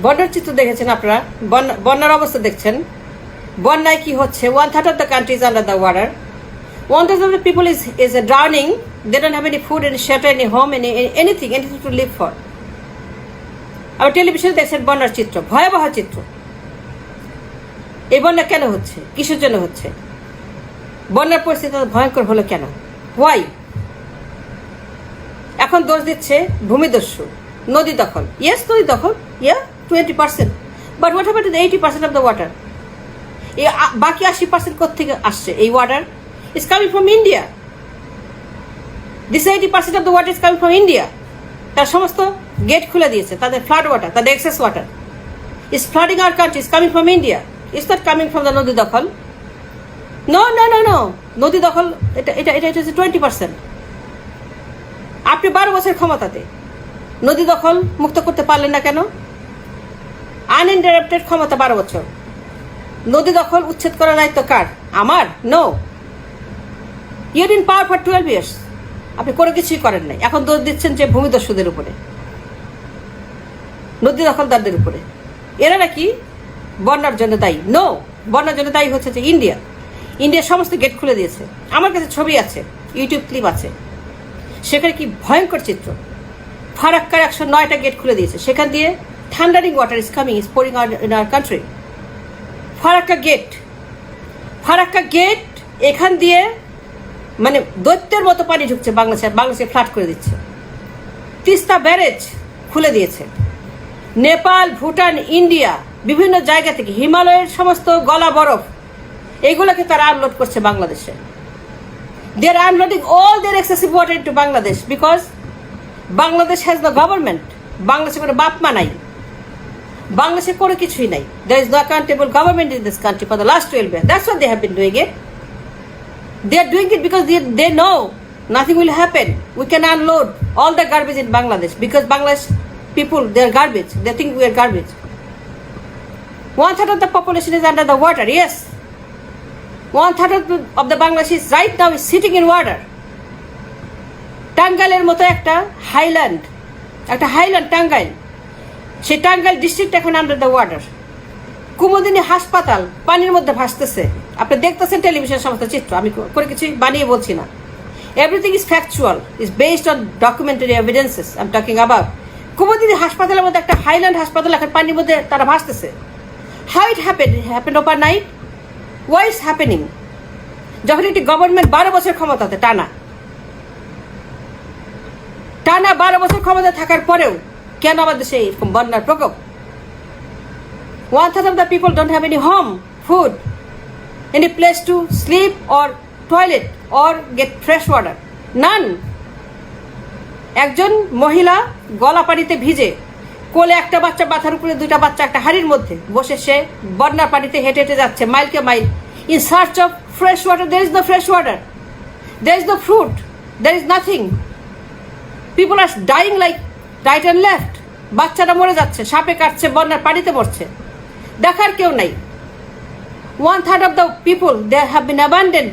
বন্যার চিত্র দেখেছেন আপনারা, বন্যার অবস্থা দেখছেন। বন্যায় কি হচ্ছে? 1/3 of the country is under the water. 1/3 of the people is drowning. They don't have any food, any shelter, any home, anything to live for. আবার টেলিভিশনে দেখছেন বন্যার চিত্র, ভয়াবহ চিত্র। এই বন্যা কেন হচ্ছে? কিসের জন্য হচ্ছে? বন্যার পরিস্থিতি ভয়ঙ্কর হলো কেন? ওয়াই? এখন দোষ দিচ্ছে ভূমিদস্যু, নদী দখল। ইয়েস, নদী দখল, 20%, but what about 80% of the water? এই বাকি 80% কোত্থেকে আসছে? এই water is coming from India. This 80% of the water is coming from India. তার সমস্ত গেট খুলে দিয়েছে, তাদের ফ্লাড ওয়াটার, তাদের excess water is flooding our country, is coming from India, is not coming from the নদী দখল। নো নো নো নো, নদী দখল এটা এটা এটা হচ্ছে 20%। আপনি 12 বছর ক্ষমতাতে নদী দখল মুক্ত করতে পারলেন না কেন? আনইন্টারাপ্টেড ক্ষমতা 12 বছর, নদী দখল উচ্ছেদ করার দায়িত্ব কার? আমার? No, you in power for 12 years, আপনি কোনো কিছুই করেন নাই। এখন দোষ দিচ্ছেন যে ভূমিদস্যুদের উপরে, নদী দখলদারদের উপরে। এরা নাকি বন্যার জন্য দায়ী। নো, বন্যার জন্য দায়ী হচ্ছে যে ইন্ডিয়া। ইন্ডিয়া সমস্ত গেট খুলে দিয়েছে। আমার কাছে ছবি আছে, ইউটিউব ক্লিপ আছে, সেখানে কি ভয়ঙ্কর চিত্র। ফারাক্কার 109টা গেট খুলে দিয়েছে, সেখান দিয়ে thundering water is coming, is pouring out in our country. Farakka gate এখান দিয়ে মানে দৈত্যের মতো পানি ঢুকছে বাংলাদেশে ফ্লাড করে দিচ্ছে। তিস্তা ব্যারেজ খুলে দিয়েছে। নেপাল, ভুটান, ইন্ডিয়া বিভিন্ন জায়গা থেকে হিমালয়ের সমস্ত গলা বরফ এইগুলোকে তারা আনলোড করছে বাংলাদেশে। They are unloading all their excessive water into Bangladesh because Bangladesh has the government. বাংলাদেশে কোনো বাপ মা নাই, বাংলাদেশে কোনো কিছুই নাই। There is no accountable government in this country for the last 12 years. That's what they have been doing it. They are doing it because they know nothing will happen. We can unload all the garbage in Bangladesh because Bangladesh people, they are garbage. They think we are garbage. 1/3 of the population is under the water, yes. 1/3 of the Bangladesh right now is sitting in water. টাঙ্গাইলের মতো একটা highland Tangail, সেই Tangail district এখন under the water. Kumudini হাসপাতাল পানির মধ্যে ভাসতেছে। আপনি দেখতেছেন টেলিভিশনের সমস্ত চিত্র, আমি করে কিছু বানিয়ে বলছি না। Everything is factual, is based on documentary evidences. I am talking about Kumudini হাসপাতালের মধ্যে একটা হাইল্যান্ড হাসপাতাল এখন পানির মধ্যে তারা ভাসতেছে। How it happen overnight? Why is happening? যখন একটি গভর্নমেন্ট 12 বছর ক্ষমতাতে টানা 12 বছর ক্ষমতা থাকার পরেও কেন আমাদের দেশে এরকম বন্যার প্রকোপ? 1/3 of the people don't have any home, food, any place to sleep or toilet or get fresh water. None. একজন মহিলা গলা পানিতে ভিজে, কোলে একটা বাচ্চা, মাথার উপরে 2টা বাচ্চা, একটা হাড়ির মধ্যে বসে সে বন্যার পানিতে হেঁটে হেঁটে যাচ্ছে মাইলকে mile in search of fresh water. There is no fresh water. There is no fruit. There is nothing. People are dying like right and left. বাচ্চারা মরে যাচ্ছে, সাপে কাটছে, বন্যার পানিতে মরছে, দেখার কেউ নাই। 1/3 of the people they have been abandoned.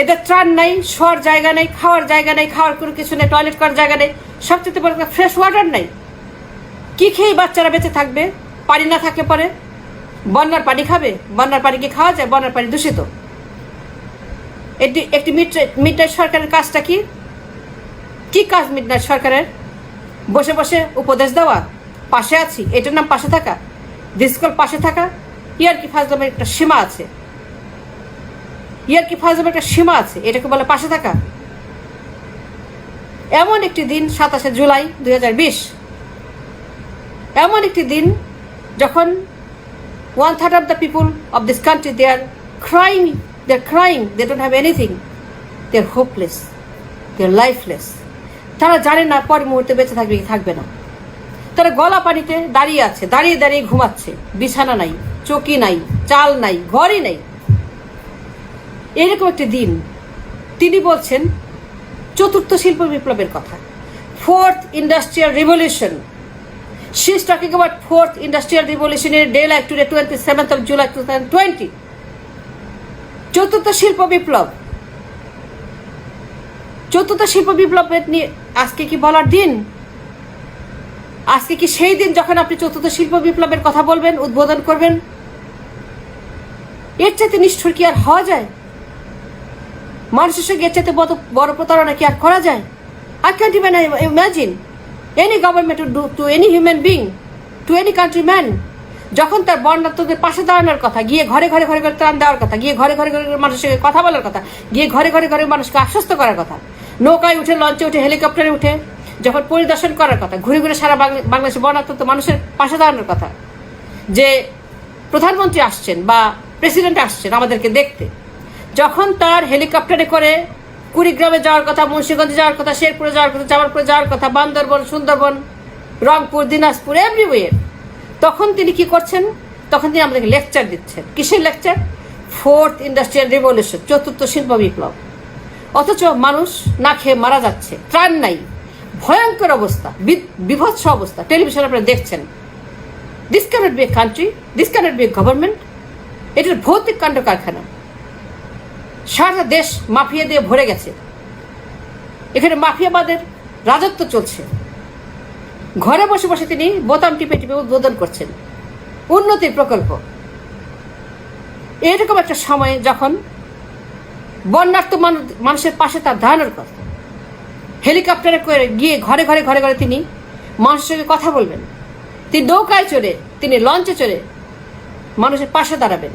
এদের ত্রাণ নাই, শোয়ার জায়গা নেই, খাওয়ার জায়গা নেই, খাওয়ার কোনো কিছু নেই, টয়লেট করার জায়গা নেই, সবচেয়ে বড় ফ্রেশ ওয়াটার নাই। কি খেয়ে বাচ্চারা বেঁচে থাকবে? পানি না থাকলে পরে বন্যার পানি খাবে? বন্যার পানি কি খাওয়া যায়? বন্যার পানি দূষিত। একটি মিডনাইট সরকারের কাজটা কি? কি কাজ মিডনাইট সরকারের? বসে বসে উপদেশ দেওয়া, পাশে আছি, এটার নাম পাশে থাকা? দিসকল পাশে থাকা? ইয়ার কি ফাজলামের একটা সীমা আছে, এটাকে বলে পাশে থাকা? এমন একটি দিন 27শে জুলাই 2020, এমন একটি দিন যখন 1/3 of the people of this country they are crying, they don't have anything, they are hopeless, they are lifeless. তারা জানে না পরের মুহূর্তে বেঁচে থাকবে কি থাকবে না। তারা গলা পানিতে দাঁড়িয়ে আছে, দাঁড়িয়ে দাঁড়িয়ে ঘুমাচ্ছে, বিছানা নাই, চৌকি নাই, চাল নাই, ঘরই নাই। এরকম একটি দিন তিনি বলছেন 4th শিল্প বিপ্লবের কথা, 4th industrial revolution. She is talking about 4th industrial revolutionary daylight today, 27th of July 2020. 4th শিল্প বিপ্লব। 4th শিল্প বিপ্লবের নিয়ে আজকে কি বলার দিন? আজকে কি সেই দিন যখন আপনি চতুর্থ শিল্প বিপ্লবের কথা বলবেন, উদ্বোধন করবেন? এর চাইতে নিষ্ঠুর কি আর হওয়া যায়? মানুষের সঙ্গে এর চাইতে বড় প্রতারণা কি আর করা যায়? I can't even imagine any government to do to any human being, to any countryman. যখন তার বন্যার্তদের পাশে দাঁড়ানোর কথা, গিয়ে ঘরে ঘরে ঘরে ঘরে ত্রাণ দেওয়ার কথা, গিয়ে ঘরে ঘরে ঘরে মানুষের সঙ্গে কথা বলার কথা, গিয়ে ঘরে ঘরে ঘরে মানুষকে আশ্বস্ত করার কথা, নৌকায় উঠে, লঞ্চে উঠে, হেলিকপ্টারে উঠে যখন পরিদর্শন করার কথা, ঘুরে ঘুরে সারা বাংলাদেশের বন্যার্ত মানুষের পাশে দাঁড়ানোর কথা, যে প্রধানমন্ত্রী আসছেন বা প্রেসিডেন্ট আসছেন আমাদেরকে দেখতে, যখন তার হেলিকপ্টারে করে কুড়িগ্রামে যাওয়ার কথা, মুন্সিগঞ্জে যাওয়ার কথা, শেরপুরে যাওয়ার কথা, জামালপুরে যাওয়ার কথা, বান্দরবন, সুন্দরবন, রংপুর, দিনাজপুর, এভরিওয়ের, তখন তিনি কি করছেন? তখন তিনি আমাদেরকে লেকচার দিচ্ছেন। কিসের লেকচার? ফোর্থ ইন্ডাস্ট্রিয়াল রিভলিউশন, চতুর্থ শিল্প বিপ্লব। অথচ মানুষ না খেয়ে মারা যাচ্ছে, ত্রাণ নাই, ভয়ঙ্কর অবস্থা, বিভৎস অবস্থা। টেলিভিশনে আপনারা দেখছেন। This cannot be a country, this cannot be a government. এটার ভৌতিক কাণ্ড কারখানা। সারা দেশ মাফিয়া দিয়ে ভরে গেছে। এখানে মাফিয়াবাদের রাজত্ব চলছে। ঘরে বসে বসে তিনি বোতাম টিপে টিপে উদ্বোধন করছেন উন্নতির প্রকল্প। এরকম একটা সময় যখন বন্যার্ত মানুষের পাশে তার দাঁড়ানোর কথা, হেলিকপ্টারে করে গিয়ে ঘরে ঘরে ঘরে ঘরে তিনি মানুষের সঙ্গে কথা বলবেন, তিনি নৌকায় চড়ে, তিনি লঞ্চে চড়ে মানুষের পাশে দাঁড়াবেন।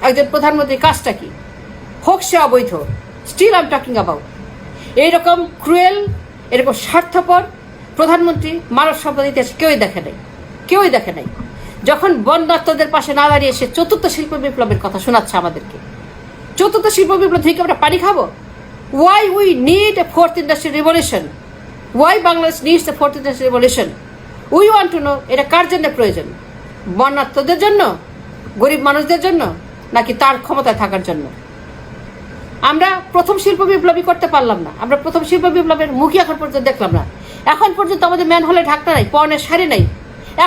একজন প্রধানমন্ত্রীর কাজটা কি? হোক সে অবৈধ, still I am talking about. এইরকম ক্রুয়েল, এরকম স্বার্থপর প্রধানমন্ত্রী মানব সম্পদ ইতিহাসে কেউই দেখে নাই, কেউই দেখে নাই। যখন বন্যার্তদের পাশে না দাঁড়িয়ে সে চতুর্থ শিল্প বিপ্লবের কথা শোনাচ্ছে আমাদেরকে। চতুর্থ শিল্প বিপ্লব থেকে আমরা পানি খাবো? Why we need a fourth industrial revolution? Why Bangladesh needs a fourth industrial revolution? We want to know, এটা কার জন্য প্রয়োজন? বন্যার্তদের জন্য, গরিব মানুষদের জন্য, নাকি তার ক্ষমতায় থাকার জন্য? আমরা প্রথম শিল্প বিপ্লবই করতে পারলাম না। আমরা প্রথম শিল্প বিপ্লবের মুখই এখন পর্যন্ত দেখলাম না। এখন পর্যন্ত আমাদের ম্যান হলে ঢাকনা নাই, পরনের শাড়ি নাই।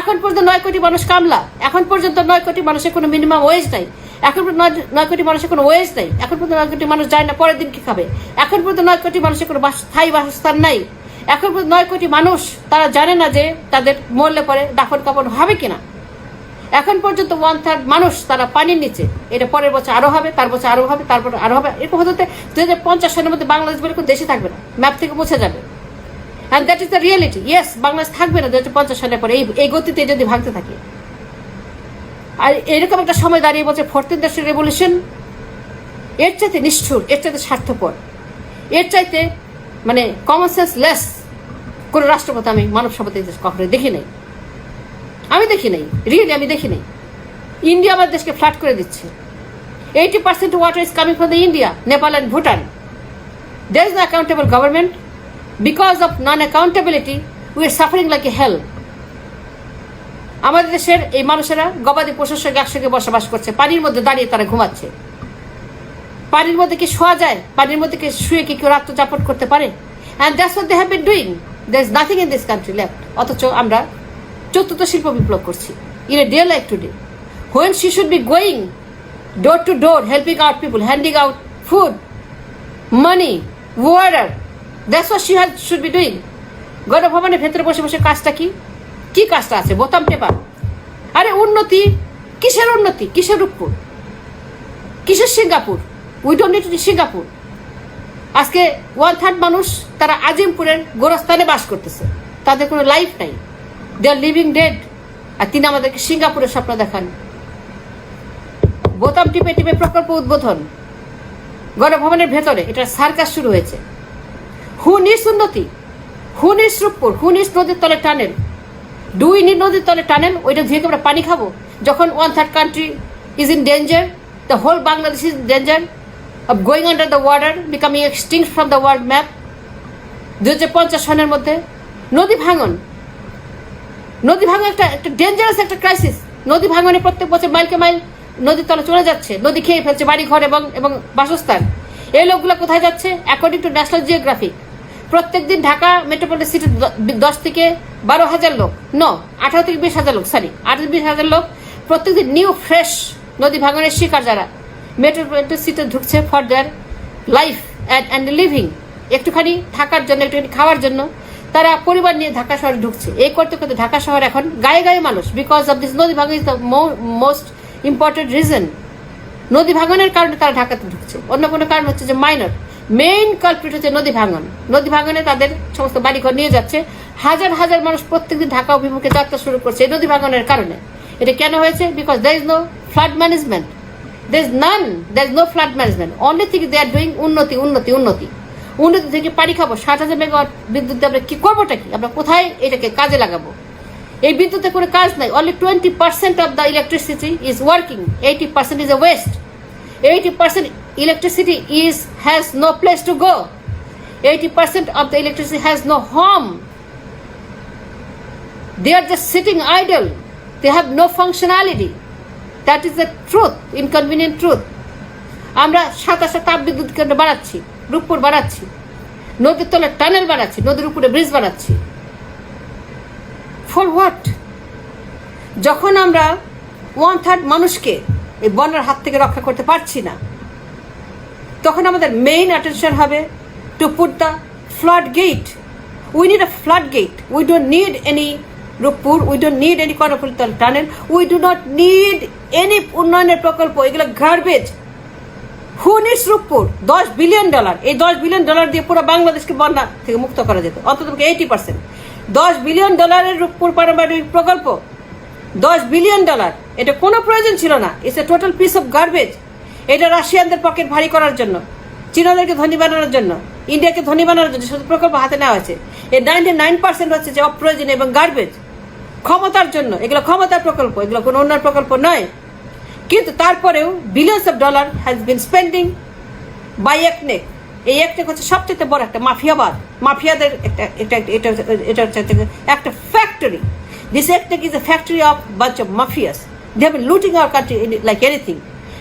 এখন পর্যন্ত 9 কোটি মানুষ কামলা। এখন পর্যন্ত 9 কোটি মানুষের কোনো মিনিমাম ওয়েজ নাই। এখন পর্যন্ত 9 কোটি মানুষের কোনো ওয়েজ নাই। এখন পর্যন্ত 9 কোটি মানুষ যায় না পরের দিন কি খাবে। এখন পর্যন্ত 9 কোটি মানুষের কোনো স্থায়ী বাসস্থান নাই। এখন পর্যন্ত 9 কোটি মানুষ তারা জানে না যে তাদের মরলে পরে দাফন কাপড় হবে কিনা। এখন পর্যন্ত 1/3 মানুষ তারা পানির নিচে। এটা পরের বছর আরো হবে, তার বছর আরো হবে, তারপর আরো হবে। এরকম হতে 2050 সালের মধ্যে বাংলাদেশ বলে কোনো দেশে থাকবে না, ম্যাপ থেকে মুছে যাবে। And that is the reality. Yes, Bangladesh থাকবে না 2050 সালের পরে এই গতিতে যদি ভাঙতে থাকে। আর এরকম একটা সময় দাঁড়িয়ে বলছে ফোর্থ ইন্ডাস্ট্রিয়াল রেভলিউশন। এর চাইতে নিষ্ঠুর, এর চাইতে স্বার্থপর, এর চাইতে মানে কমন সেন্স লেস কোনো রাষ্ট্রপতি আমি মানব সভ্যতা কখনো দেখি নাই। আমি দেখি নাই, রিয়েলি আমি দেখি নাই। ইন্ডিয়া আমার দেশকে ফ্ল্যাট করে দিচ্ছে। 80% water is coming from the India, Nepal and Bhutan. There is no accountable government. Because of non accountability we are suffering like a hell. আমাদের দেশের এই মানুষেরা গবাদি পশুর সঙ্গে একসঙ্গে বসবাস করছে, পানির মধ্যে দাঁড়িয়ে তারা ঘুমাচ্ছে। পানির মধ্যে কি শোয়া যায়? পানির মধ্যে কি শুয়ে কি কেউ রাত্র যাপন করতে পারে? And that's what they have been doing. There is nothing in this country left. অথচ আমরা চতুর্থ শিল্প বিপ্লব করছি in a day like today, when she should be going door to door, helping out people, handing out food, money, water. That's what she should be doing. গণভবনের ভেতরে বসে বসে কাজটা কি? কি কাজটা আছে? বোতাম টেপা। আরে উন্নতি কিসের উন্নতি? কিসের রূপপুর? কিসের Singapore? We don't need to Singapore. আজকে 1/3 মানুষ তারা আজিমপুরের গোরস্থানে বাস করতেছে, তাদের কোনো লাইফ নাই, দে আর লিভিং ডেড। আর তিনি আমাদেরকে সিঙ্গাপুরের স্বপ্ন দেখান। বোতাম টিপে টিপে প্রকল্প উদ্বোধন গণভবনের ভেতরে, এটা সার্কাস শুরু হয়েছে। হু নিডস উন্নতি? Who needs Rooppur? Who needs নদীর তলে টানেল? ডু উই নিড নদীর তলে টানেল? ওইটা ধুয়ে আমরা পানি খাবো যখন 1/3 country is in danger? The whole Bangladesh is in danger of going under the water, becoming extinct from the world map. 2050 সনের মধ্যে নদী ভাঙন একটা ডেঞ্জারাস একটা ক্রাইসিস। নদী ভাঙনে প্রত্যেক বছর মাইলকে মাইল নদীর তলে চলে যাচ্ছে, নদী খেয়ে ফেলছে বাড়ি ঘর এবং বাসস্থান। এই লোকগুলো কোথায় যাচ্ছে? অ্যাকর্ডিং টু ন্যাশনাল জিওগ্রাফিক প্রত্যেকদিন ঢাকা মেট্রোপলিটন সিটি 10 থেকে 12,000 লোক, 18 থেকে 20,000 লোক, 18-20,000 লোক প্রত্যেকদিন নিউ ফ্রেশ নদী ভাঙনের শিকার যারা মেট্রোপলিটন সিটিতে ঢুকছে for their life and living, একটুখানি থাকার জন্য, একটুখানি খাওয়ার জন্য। তারা পরিবার নিয়ে ঢাকা শহরে ঢুকছে। এই করতে করতে ঢাকা শহর এখন গায়ে গায়ে মানুষ, বিকজ অফ দিস নদী ভাঙন is the most important reason. নদী ভাঙনের কারণে তারা ঢাকাতে ঢুকছে, অন্য কোনো কারণ হচ্ছে যে মাইনর। মেইন কালপ্রিট হচ্ছে নদী ভাঙন। নদী ভাঙনে তাদের সমস্ত বাড়িঘর নিয়ে যাচ্ছে, হাজার হাজার মানুষ প্রত্যেকদিন ঢাকা অভিমুখে যাত্রা শুরু করছে এই নদী ভাঙনের কারণে। এটা কেন হয়েছে? Because there is no flood management, there is no flood management. Only thing they are doing উন্নতি থেকে পানি খাবো। 60,000 মেগাওয়াট বিদ্যুৎ আমরা কি করবোটা কি? আমরা কোথায় এটাকে কাজে লাগাবো? এই বিদ্যুতে কোনো কাজ নাই। only 20% of the electricity is working, 80% is a waste. 80% electricity has no place to go. 80% of the electricity has no home. They are just sitting idle. They have no functionality. That is the truth, inconvenient truth. আমরা 27 তাপ বিদ্যুৎ কেন্দ্র বাড়াচ্ছি, রূপপুর বাড়াচ্ছি, নদীর তলে tunnel বাড়াচ্ছি, নদীর উপরে ব্রিজ বাড়াচ্ছি। For what? যখন আমরা 1/3 মানুষকে এই বন্যার হাত থেকে রক্ষা করতে পারছি না, তখন আমাদের মেইন অ্যাটেনশন হবে to put the flood gate. We need a flood gate. We don't need any Rooppur, we don't need any Karnaphuli tunnel, we do not need any উন্নয়নের প্রকল্প। এগুলো garbage. Who needs Rooppur? $10 billion. এই $10 বিলিয়ন দিয়ে পুরো বাংলাদেশকে বন্যা থেকে মুক্ত করা যেত, অন্তত 80%। $10 বিলিয়ন রূপপুর পারমাণবিক প্রকল্প, $10 বিলিয়ন। এটা কোনো প্রয়োজন ছিল না। It's a total piece of garbage. এটা রাশিয়ানদের পকেট ভারী করার জন্য, চীনাদেরকে ধনী বানানোর জন্য, ইন্ডিয়াকে ধনী বানানোর জন্য শুধু প্রকল্প হাতে নেওয়া হয়েছে। এর 99% হচ্ছে যে অপ্রয়োজনীয় এবং গার্বেজ, ক্ষমতার জন্য। এগুলো ক্ষমতার প্রকল্প, এগুলো কোনো উন্নয়ন প্রকল্প নয়। কিন্তু তারপরেও $billions has been spending by একনেক। এই একনেক হচ্ছে সবচেয়ে বড় একটা মাফিয়াবাদ, মাফিয়াদের এটা হচ্ছে একটা factory. This ethnic is a factory of bunch of mafias. They have been looting our country like anything,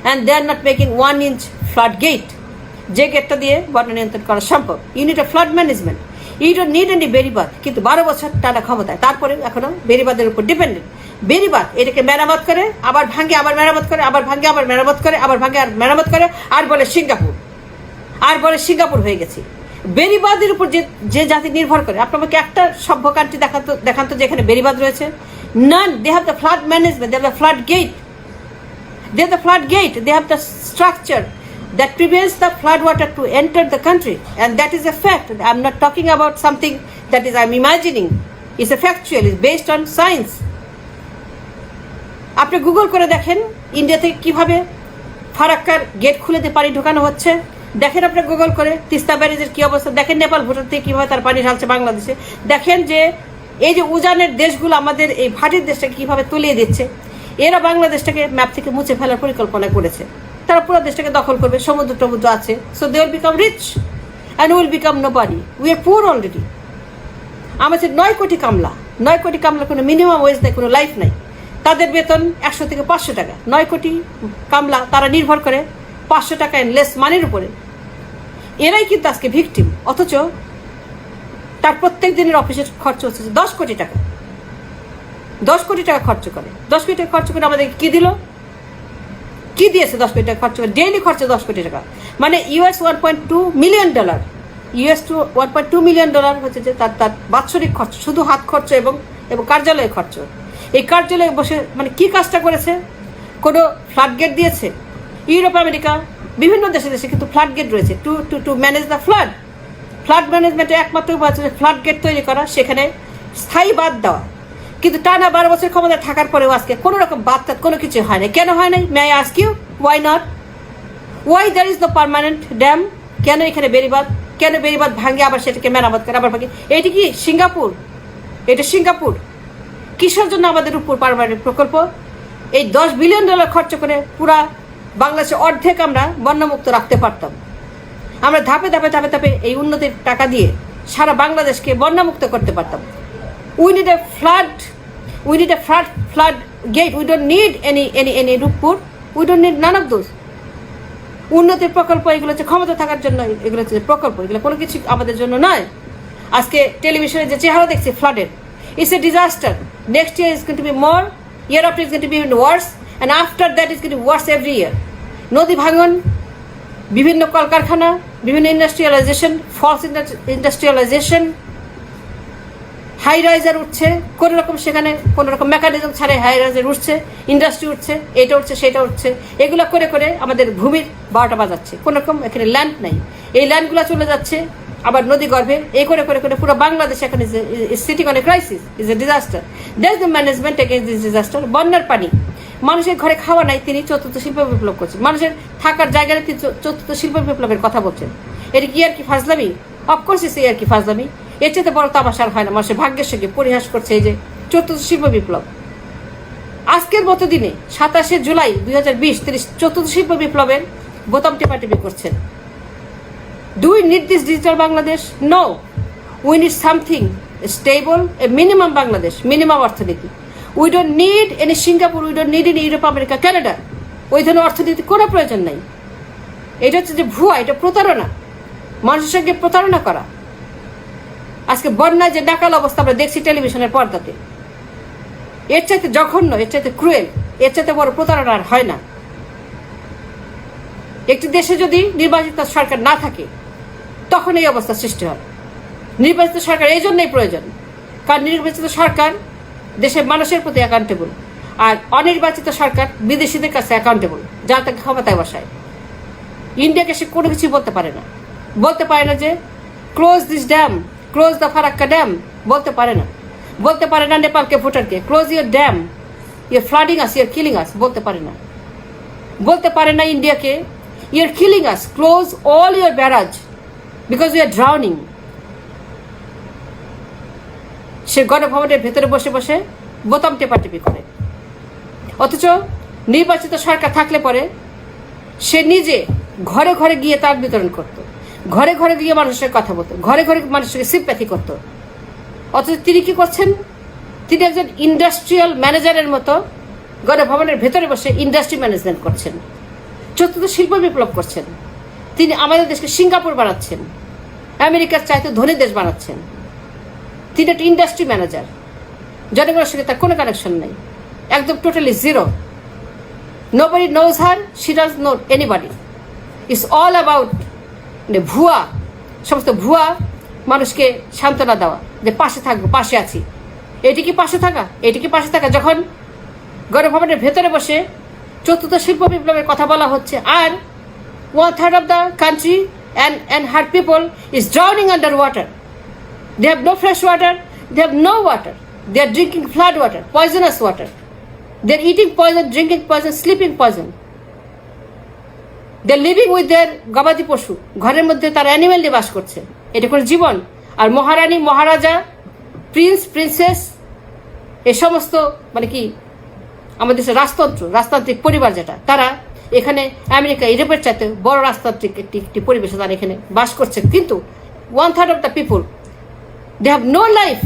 and they are not making 1-inch flood gate. যে গেটটা দিয়ে বন্যা নিয়ন্ত্রণ করা সম্ভব। You need a flood management. You don't need any বেড়িবাঁধ। কিন্তু 12 বছর টানা ক্ষমতায়, তারপরে এখনো বেড়িবাঁধের উপর ডিপেন্ডেন্ট। বেড়িবাঁধ এটাকে মেরামত করে, আবার ভাঙে, আবার মেরামত করে, আবার ভাঙে, আবার মেরামত করে, আবার ভাঙে, আর মেরামত করে, আর বলে সিঙ্গাপুর হয়ে গেছে। বেড়িবাঁধের উপর যে জাতি নির্ভর করে, আপনাকে একটা সভ্য কান্ট্রি দেখান তো যেখানে বেড়িবাঁধ রয়েছে? None. They have the flood management, they have the flood gate, they have the structure that prevents the flood water to enter the country, and that is a fact. I'm not talking about something that is I'm imagining. It's a factual, it's based on science. আপনি Google করে দেখেন India থেকে কিভাবে ফারাক্কার gate খুলে দিয়ে পানি ঢোকানো হচ্ছে। দেখেন আপনি গুগল করে তিস্তা ব্যারেজের কি অবস্থা। দেখেন নেপাল ভুটান থেকে কিভাবে তার পানি ঢালছে বাংলাদেশে। দেখেন যে এই যে উজানের দেশগুলো আমাদের এই ভাটির দেশটাকে কিভাবে তলিয়ে দিচ্ছে। এরা বাংলাদেশটাকে ম্যাপ থেকে মুছে ফেলার পরিকল্পনা করেছে। তারা পুরো দেশটাকে দখল করবে, সমুদ্র আছে। So they will become rich and will become nobody. We are poor already. আমাদের 9 কোটি কামলা কোনো মিনিমাম ওয়েজ নেই, কোনো লাইফ নাই। তাদের বেতন 100 থেকে 500 টাকা। 9 কোটি কামলা, তারা নির্ভর করে 500 টাকা এন্ড লেস মানির উপরে। এরাই কিন্তু আজকে ভিকটিম। অথচ তার প্রত্যেক দিনের অফিসের খরচ হচ্ছে 10 কোটি টাকা। 10 কোটি টাকা খরচ করে। 10 কোটি টাকা খরচ করে আমাদের কি দিল? কি দিয়েছে? 10 কোটি টাকা খরচ করে ডেইলি খরচ 10 কোটি টাকা, মানে $1.2 মিলিয়ন। $1.2 মিলিয়ন হচ্ছে যে তার বাৎসরিক খরচ, শুধু হাত খরচ এবং কার্যালয় খরচ। এই কার্যালয়ে বসে মানে কি কাজটা করেছে? কোনো ফ্লাড গেট দিয়েছে? ইউরোপ, আমেরিকা, বিভিন্ন দেশে কিন্তু ফ্লাড গেট রয়েছে টু ম্যানেজ দ্য ফ্লাড ম্যানেজমেন্টের একমাত্র উপায় হচ্ছে ফ্লাড গেট তৈরি করা, সেখানে স্থায়ী বাঁধ দেওয়া। কিন্তু টানা 12 বছর ক্ষমতা থাকার পরেও আজকে কোনো রকম বাদ কোনো কিছু হয় না। কেন হয় নাই? May I ask you, why not? Why there is the permanent dam? কেন এখানে বেড়িবাঁধ? কেন বেড়িবাঁধ ভাঙে আবার সেটাকে মেরামত করে আবার ভাঙে? এটি কি সিঙ্গাপুর? এটা সিঙ্গাপুর। কিসের জন্য আমাদের উপর পারমাণবিক প্রকল্প? এই $10 বিলিয়ন খরচ করে পুরা বাংলাদেশে অর্ধেক আমরা বন্যামুক্ত রাখতে পারতাম। আমরা ধাপে এই উন্নতির টাকা দিয়ে সারা বাংলাদেশকে বন্যামুক্ত করতে পারতাম। We need a flood gate. We don't need any Rooppur. We don't need none of those. উন্নতির প্রকল্প এগুলো হচ্ছে ক্ষমতা থাকার জন্য, এগুলো হচ্ছে প্রকল্প, এগুলো কোনো কিছু আমাদের জন্য নয়। আজকে টেলিভিশনে যে চেহারা দেখছি ফ্লাডের, it's a disaster. Next year is going to be more, year after is going to be even worse, and after that is going to be worse every year. নদী ভাঙন, বিভিন্ন কলকারখানা, বিভিন্ন industrialization, falls industrialization, high riser উঠছে কোনো রকম, সেখানে কোনো রকম মেকানিজম ছাড়াই হাই রাইজার উঠছে, ইন্ডাস্ট্রি উঠছে, এটা উঠছে সেটা উঠছে, এগুলো করে করে আমাদের ভূমির 12টা বাজাচ্ছে। কোনো রকম এখানে ল্যান্ড নাই, এই ল্যান্ডগুলো চলে যাচ্ছে আবার নদী গর্ভে, এই করে করে করে পুরো বাংলাদেশ এখানে sitting on a crisis, is a disaster. That's the management against this disaster. বন্যার পানি, মানুষের ঘরে খাওয়া নাই, তিনি চতুর্থ শিল্প বিপ্লব করছেন। মানুষের থাকার জায়গায় তিনি চতুর্থ শিল্প বিপ্লবের কথা বলছেন। এটা কি আর কি ফাজলামি? অফকোর্স এসে আর কি ফাজলামি। এর চেয়ে বড় তামাশার হয় না। মানুষের ভাগ্যের সঙ্গে পরিহাস করছে এই যে চতুর্থ শিল্প বিপ্লব। আজকের মতো দিনে 27শে জুলাই 2020 তিনি চতুর্থ শিল্প বিপ্লবের বোতাম টেপাটেপি করছেন। Do we need this digital Bangladesh? No, we need something stable, a minimum Bangladesh, minimum অর্থনীতি। We don't need any Singapore, we don't need any Europe, America, Canada. ওই ধরনের অর্থনীতি কোনো প্রয়োজন নাই। এটা হচ্ছে যে ভুয়া, এটা প্রতারণা, মানুষের সঙ্গে প্রতারণা করা। আজকে বন্যায় যে নাকাল অবস্থা আমরা দেখছি টেলিভিশনের পর্দাতে, এর চাইতে জঘন্য, এর চাইতে ক্রুয়েল, এর চাইতে বড় প্রতারণা আর হয় না। একটি দেশে যদি নির্বাচিত সরকার না থাকে তখন এই অবস্থা সৃষ্টি হয়। নির্বাচিত সরকার এই জন্যই প্রয়োজন, কারণ নির্বাচিত সরকার দেশের মানুষের প্রতি অ্যাকাউন্টেবল, আর অনির্বাচিত সরকার বিদেশিদের কাছে অ্যাকাউন্টেবল, যা তাকে ক্ষমতায় বসায়। ইন্ডিয়াকে সে কোনো কিছুই বলতে পারে না, বলতে পারে না যে close this dam, close the Farakka dam, বলতে পারে না। বলতে পারে না নেপালকে, ভুটানকে close your dam, your flooding us, your killing us, বলতে পারে না। বলতে পারে না ইন্ডিয়াকে your killing us, close all your barrage because you are drowning. সে গণভবনের ভেতরে বসে বসে বোতাম টেপাটেপি করে। অথচ নির্বাচিত সরকার থাকলে পরে সে নিজে ঘরে ঘরে গিয়ে তার বিতরণ করত, ঘরে ঘরে গিয়ে মানুষের কথা বলতো, ঘরে ঘরে মানুষকে সিম্প্যাথি করত। অথচ তিনি কি করছেন? তিনি একজন ইন্ডাস্ট্রিয়াল ম্যানেজারের মতো গণভবনের ভেতরে বসে ইন্ডাস্ট্রি ম্যানেজমেন্ট করছেন, চতুর্থ শিল্প বিপ্লব করছেন। তিনি আমাদের দেশকে সিঙ্গাপুর বানাচ্ছেন, আমেরিকার চাইতে ধনী দেশ বানাচ্ছেন। তিনি একটা ইন্ডাস্ট্রি ম্যানেজার, জনগণের সঙ্গে তার কোনো কানেকশন নেই, একদম totally zero. Nobody nose her, she does not anybody. It's all about ভুয়া, সমস্ত ভুয়া মানুষকে সান্ত্বনা দেওয়া যে পাশে থাকবো, পাশে আছি। এটি কি পাশে থাকা? এটি কি পাশে থাকা? যখন গণভবনের ভেতরে বসে চতুর্থ শিল্প বিপ্লবের কথা বলা হচ্ছে, আর 1/3 of the country and her people is drowning under water. They have no fresh water, they have no water. They are drinking flood water, poisonous water. They are eating poison, drinking poison, sleeping poison. They are living with their গবাদি পশু, ঘরের মধ্যে তারা animal নিয়ে বাস করছে। এটা কোনো জীবন? আর মহারানী, মহারাজা, Prince, princess, এ সমস্ত মানে কি আমাদের দেশের রাজতান্ত্রিক পরিবার যেটা, তারা এখানে আমেরিকা, ইউরোপের চাইতে বড় রাজতান্ত্রিক একটি পরিবেশে তারা এখানে বাস করছে। কিন্তু 1/3 of the people, they have no life,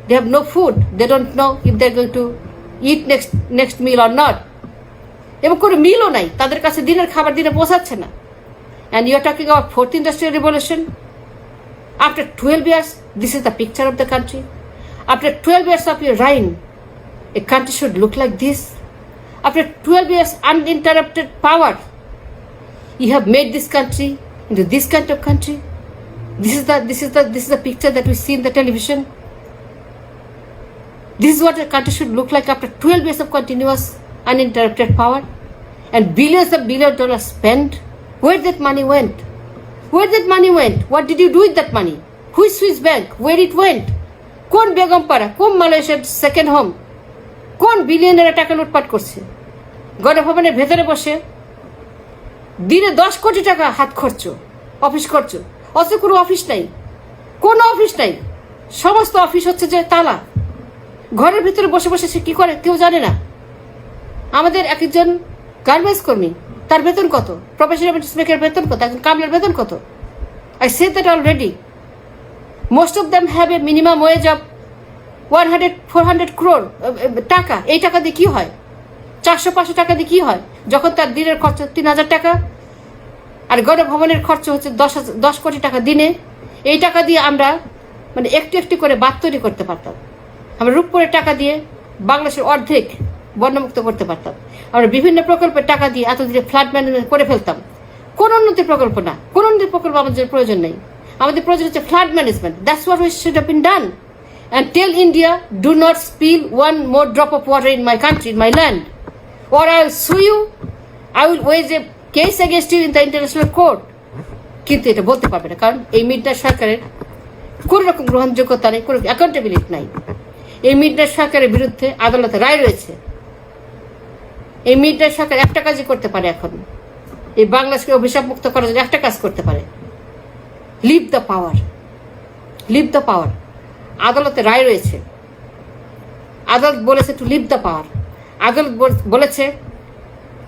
they have no food, they don't know if they're going to eat next meal or not. এবং কোনো মিলও নাই, তাদের কাছে দিনের খাবার দিনে পৌঁছাচ্ছে না। And you are talking about 4th Industrial Revolution? After 12 years, this is the picture of the country. After 12 years of your reign, a country should look like this. After 12 years uninterrupted power, you have made this country into this kind of country. This is the picture that we see in the television. This is what a country should look like after 12 years of continuous uninterrupted power, and billions of dollars spent. Where that money went? Where that money went? What did you do with that money? Which Swiss bank? Where it went? কোন বেগমপাড়া, কোন মালয়েশিয়ার second home, কোন বিলিয়নেরা টাকা লুটপাট করছে? গণভবনের ভেতরে বসে দিনে 10 কোটি টাকা হাত খরচ, অফিস খরচ। অথচ কোনো অফিস নাই, কোনো অফিস নাই। সমস্ত অফিস হচ্ছে যে তালা। ঘরের ভিতরে বসে বসে সে কি করে কেউ জানে না। আমাদের একজন গার্মেন্টস কর্মী, তার বেতন কত? প্রফেশনাল মেকার বেতন কত? একজন কামলার বেতন কত? I said that already. Most of them have a minimum wage of 100-400 crore টাকা। এই টাকা দিয়ে কি হয়? 400-500 টাকা দিয়ে কি হয়? যখন তার দিনের খরচ 3000 টাকা, আর গণভবনের খরচ হচ্ছে 10 কোটি টাকা দিনে। এই টাকা দিয়ে আমরা মানে একটু একটু করে বাঁধ তৈরি করতে পারতাম। আমরা রূপপুরের টাকা দিয়ে বাংলাদেশের অর্ধেক বন্যামুক্ত করতে পারতাম। আমরা বিভিন্ন প্রকল্পের টাকা দিয়ে এতদিনে ফ্লাড ম্যানেজমেন্ট করে ফেলতাম। কোন উন্নতি প্রকল্প না, কোন উন্নতি প্রকল্প আমাদের প্রয়োজন নেই। আমাদের প্রয়োজন হচ্ছে flood management. That's what we should have been done. and tell India, do not spill one more drop of water in my country, in my land, or I will sue you, I will wage a case against you in the international court. কিন্তু এটা বলতে পারবে না, কারণ এই midnight সরকারের কোন রকম গ্রহণযোগ্যতা নেই, কোনো অ্যাকাউন্টেবিলিটি নাই। এই মিডনাইট সরকারের বিরুদ্ধে আদালতে রায় রয়েছে। এই মিডনাইট সরকার একটা কাজই করতে পারে এখন, এই বাংলাদেশকে অভিশাপ মুক্ত করার জন্য একটা কাজ করতে পারে, leave the power, leave the power. আদালতে রায় রয়েছে, আদালত বলেছে টু লিভ দ্য পাওয়ার, আদালত বলেছে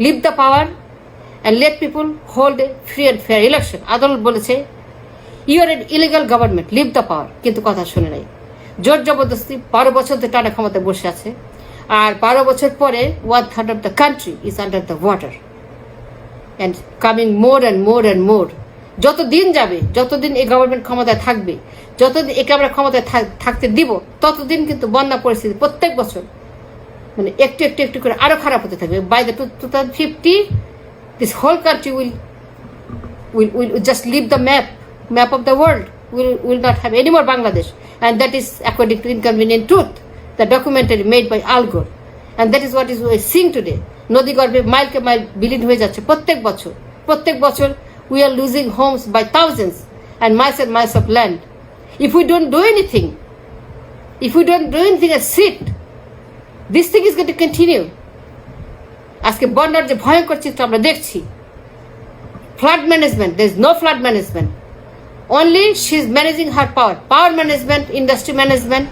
leave the power and let people hold a free and fair election. আদালত বলেছে you are an illegal government, leave the power, কিন্তু কথা শুনে নাই। জোর জবরদস্তি 12 বছর ধরে টানা ক্ষমতায় বসে আছে, আর 12 বছর পরে 1/3 of the country is under the water and coming more and more and more. যত দিন যাবে, যতদিন এই গভর্নমেন্ট ক্ষমতায় থাকবে, যতদিন একে আমরা ক্ষমতায় থাকতে দিব, ততদিন কিন্তু বন্যা পরিস্থিতি প্রত্যেক বছর মানে একটু একটু একটু করে আরো খারাপ হতে থাকবে। By the 2050 this whole country will just leave the map of the world. Will not have any more Bangladesh, and that is according to Inconvenient Truth, the documentary made by Al Gore, and that is what is we are seeing today. নদী গর্ভে মাইলকে mile বিলীন হয়ে যাচ্ছে প্রত্যেক বছর we are losing homes by thousands and miles of land. If we don't do anything, and sit, this thing is going to continue. আজকে বন্যার যে ভয়ঙ্কর চিত্র আমরা দেখছি, flood management, there is no flood management, only she is managing her power management, industry management,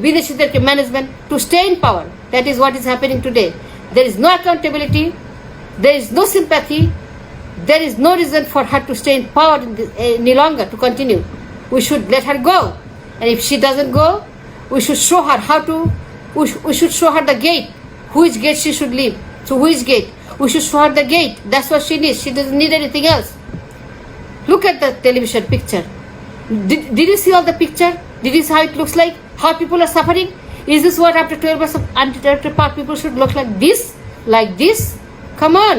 বিদেশিদেরকে management to stay in power. That is what is happening today. There is no accountability, there is no sympathy, there is no reason for her to stay in power any longer, to continue. We should let her go, and if she doesn't go, we should show her we should show her the gate, which gate she should leave. So which gate? We should show her the gate. That's what she needs. She doesn't need anything else. Look at the television picture. Did you see all the picture? Did you see how it looks like? How people are suffering? Is this what after 12 years of uninterrupted power people should look like this? Like this? Come on.